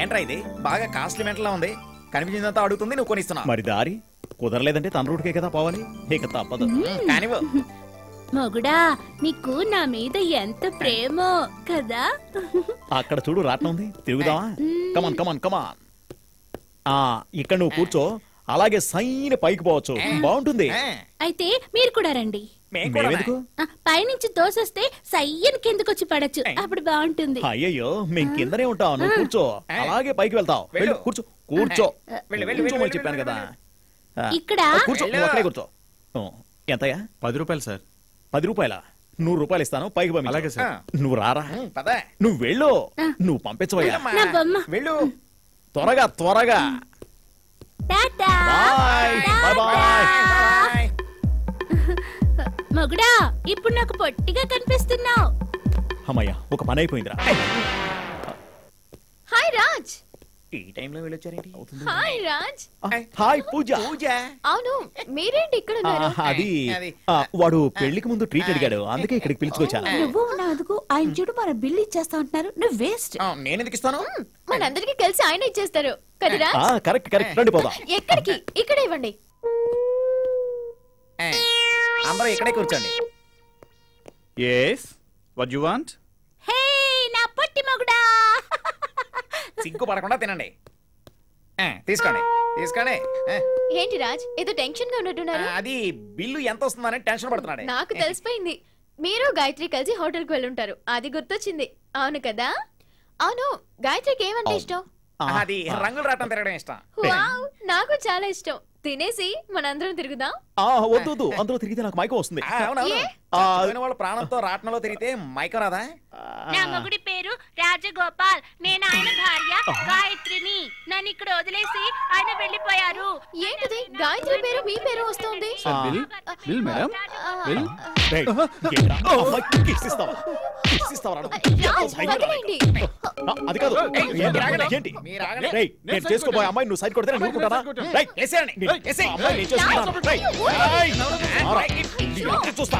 ఏంట్రా ఇది బాగా కాస్ట్లీ మెంటలా ఉంది. కనిపించిందంతా అడుగుతుంది, నువ్వు కొనిస్తున్నావు. మరి దారి కుదరలేదంటే తన రూట్కే కదా పోవాలి, ఇక తప్పదు. కానివ్వు. మొగుడా నీకు నా మీద ఎంత ప్రేమో కదా. అక్కడ చూడు రాట్నం ఉంది, తిరుగుదామా? కమాన్ కమాన్ కమాన్. ఇక్కడ నువ్వు కూర్చో, అలాగే సైన్ పైకి పోవచ్చు, బాగుంటుంది. అయితే మీరు కూడా రండి. మేమెందుకు? పైనుంచి తోసొస్తే సయ్యన్ కిందకొచ్చి పడచ్చు, అప్పుడు బాగుంటుంది. అయ్యయ్యో మేము కిందనే ఉంటాం, నువ్వు కూర్చో, అలాగే పైకి వెళ్తావు. వెళ్ళు, కూర్చో కూర్చో కూర్చోమని చెప్పాను కదా. ఇక్కడ కూర్చో, నువ్వు అక్కడే కూర్చో. ఎంతయ్యా? 10 రూపాయలు సార్. 10 రూపాయల? 100 రూపాయలు ఇస్తాను, పైకి పంపించు. అలాగే సార్. నువ్వు రారా, నువ్వు వెళ్ళు, నువ్వు పంపించవయ్యా. నా బొమ్మ. వెళ్ళు త్వరగా త్వరగా. టాటా. Bye bye bye. మొగుడా ఇప్పుడు నాకు పొట్టిగా కనిపిస్తున్నావు. అమ్మయ్యా, ఒక పని అయిపోయిందిరా. హాయ్ రాజ్. ఈ టైంలో వెళ్ళొచ్చారేంటి? హాయ్ రాజ్. హాయ్ పూజ. అవును, మీరేంటి ఇక్కడ ఉన్నారు? అది వాడు పెళ్లికి ముందు ట్రీట్ అడిగాడు, అందుకే ఇక్కడికి పిలుచుకొచ్చాను. నువ్వు నాదుకు ఆయన చూడు మన బిల్లు ఇచ్చేస్తా ఉంటున్నారు, నువ్వు వేస్ట్. నేను ఎందుకు ఇస్తాను? మనందరికి కలిసి ఆయన ఇచ్చేస్తారు కదరా. కరెక్ట్ కరెక్ట్, రండి పోదాం. ఎక్కడికి? ఇక్కడ ఇవ్వండి. అందరూ ఇక్కడే కూర్చోండి. Yes, what you want? హే నా పొట్టి మొగుడా. సిగ్గు పడకుండా తినండి. తీసుకోండి తీసుకోండి. ఏంటి రాజ్, ఏదో టెన్షన్ గా ఉన్నట్టున్నారు? అది బిల్లు ఎంత వస్తుందని టెన్షన్ పడుతున్నాడు. నాకు తెలిసిపోయింది, మీరు గాయత్రి కలిసి హోటల్ కి వెళ్ళుంటారు, అది గుర్తొచ్చింది. అవును కదా? అవును, గాయత్రికి ఏమంటే ఇష్టం? అది రంగులు రాటం తిరగడం ఇష్టం. వావ్, నాకు చాలా ఇష్టం. తినేసి మనందరం తిరుగుదాం. వద్దు వద్దు, అందులో తిరిగితే నాకు మైకం వస్తుంది. వాళ్ళ ప్రాణంతో రాట్నంలో తిరిగితే మైకం రాదా? నా మొగుడి పేరు రాజగోపాల్, నేను ఆయన భార్య గాయత్రిని. నన్ను ఇక్కడ వదిలేసి ఆయన వెళ్ళిపోయారు. ఏంటిది, గాయత్రి పేరు మీ పేరు వస్తుంది? Bill madam, bill. అది కాదు, నేను చేసుకోబోయే అమ్మాయి నువ్వు సైడ్ కొడితే చూస్తా.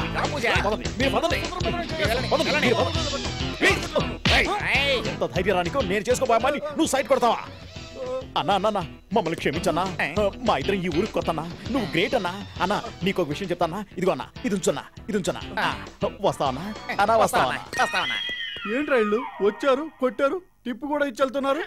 ఎంత ధైర్యానికో నేను చేసుకోబోయే అమ్మాయిని నువ్వు సైడ్ కొడతావా? అన్నా అన్న మమ్మల్ని క్షమించన్నా, మా ఇద్దరం ఈ ఊరికి కొత్తన్నా, నువ్వు గ్రేట్ అన్నా. అన్నా నీకు ఒక విషయం చెప్తానా, ఇదిగో అన్నా, ఇది ఉంచున్నా, ఇది ఉంచున్నా. వస్తావన్నా అన్నా, వస్తావన్నా. ఏంట్రా ఇళ్ళు వచ్చారు, కొట్టారు, టిప్పు కూడా ఇచ్చెళ్తున్నారు.